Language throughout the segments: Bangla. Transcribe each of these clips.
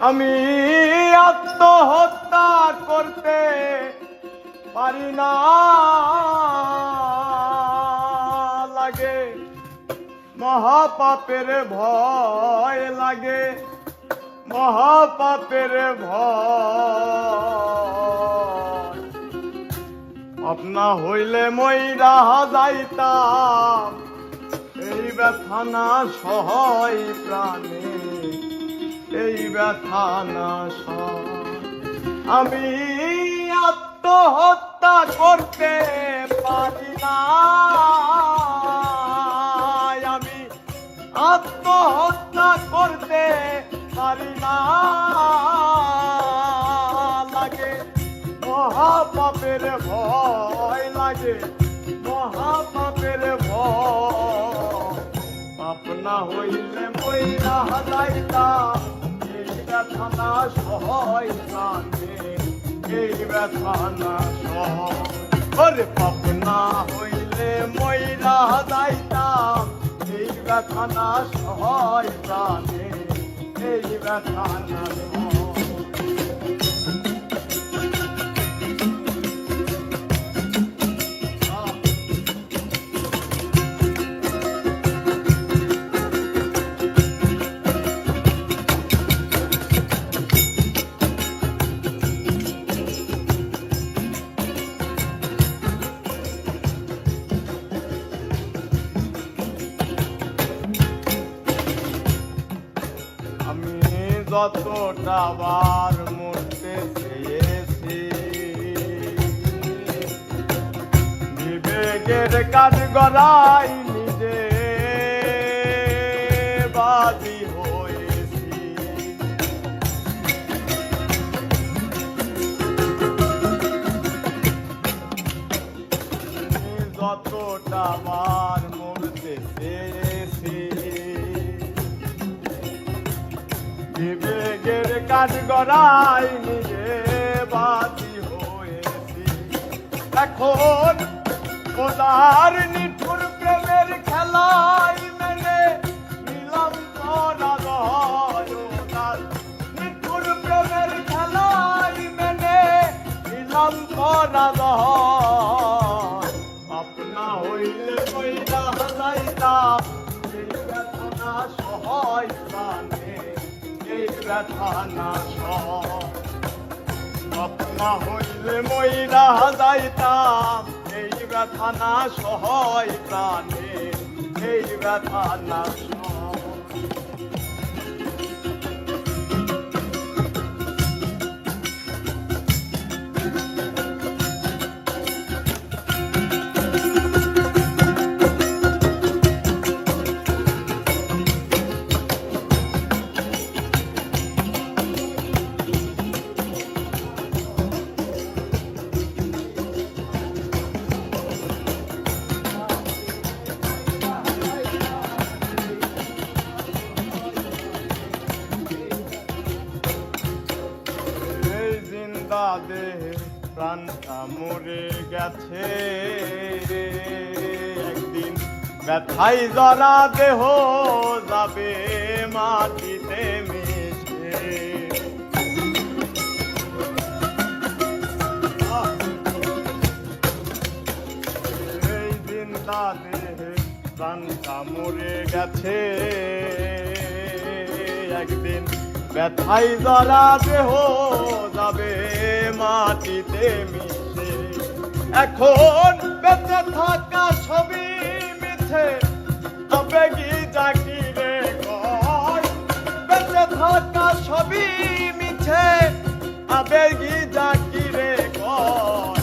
আমি আত্মহত্যা করতে পারি না, লাগে মহাপাপের ভয়, লাগে মহাপাপের ভয়। আপনা হইলে মইরা যাইতাম, এই ব্যথা না সহায় প্রাণে, এই ব্যথা না সহায়। আমি আত্মহত্যা করতে পারি না, আমি আত্মহত্যা করতে পারি না, লাগে মহাপাপের ভয়, লাগে মহাপাপের ভয়। পাপ না হইলে মইরা যাইতাম, এই ব্যথা না সহায় প্রাণে, এই ব্যথা না সহায়। ওরে পাপ না হইলে মইরা যাইতাম, এই ব্যথা না সহায় প্রাণে, এই ব্যথা না সহায়। যতটা বার মরতে চেয়েছি, বিবেকের কাজ গড়াই নিজে বাদী হয়েছি। যতটা বার মরতে চেয়েছি, বিবেকের কাজ গড়াই নিজে বাদী হয়েছি। এখন খোদার নিঠুর প্রেমের খেলায় মেনে নিলাম পরাজয়, নিঠুর প্রেমের খেলায় মেনে নিলাম পরাজয়। আপনা হইলে মইরা যাইতাম, এই ব্যথা না সহায় প্রাণে, এই ব্যথা না সহায়। আপনা হইলে মইরা যাইতাম, এই ব্যথা না সহায় প্রাণে, এই ব্যথা না সহায়। দেহে প্রাণটা মরে গেছে, একদিন ব্যথাই জরা দেহ যাবে মাটিতে মিশে। এই জিন্দা দেহে প্রাণটা মরে গেছে, একদিন ব্যথাই জরা দেহ যাবে মাটিতে মিশে। এখন বেঁচে থাকা সবই মিছে, আবেগী জাকিরে কয়, বেঁচে থাকা সবই মিছে, আবেগী জাকিরে কয়।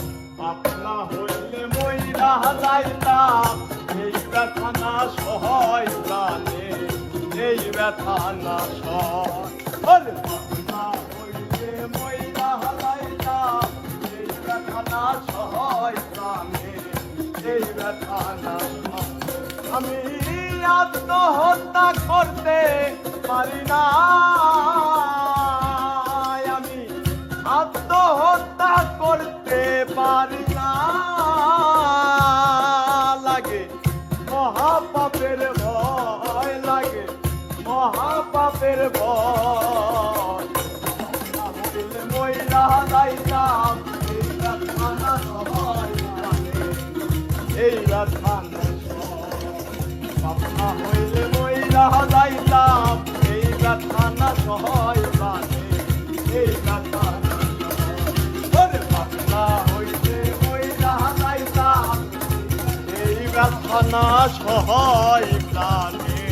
আপনা হইলে মইরা যাইতাম, এই ব্যথা না সহায় প্রাণে, এই ব্যথা না সহায়। আপনা হইলে মইরা যাইতাম, এই ব্যথা না সহায় প্রাণে, এই ব্যথা না সহায়। আমি আত্মহত্যা করতে পারি না, আমি আত্মহত্যা করতে পারি না, লাগে মহাপাপের ভয়, লাগে মহাপাপের ভয়। এই ব্যথা না পাপনা হইলে মইরা যাইতাম এই ব্যথা না সহায় প্রাণে এই ব্যথা না ওরে পাপনা হইলে মইরা যাইতাম এই ব্যথা না সহায় প্রাণে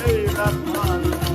এই ব্যথা না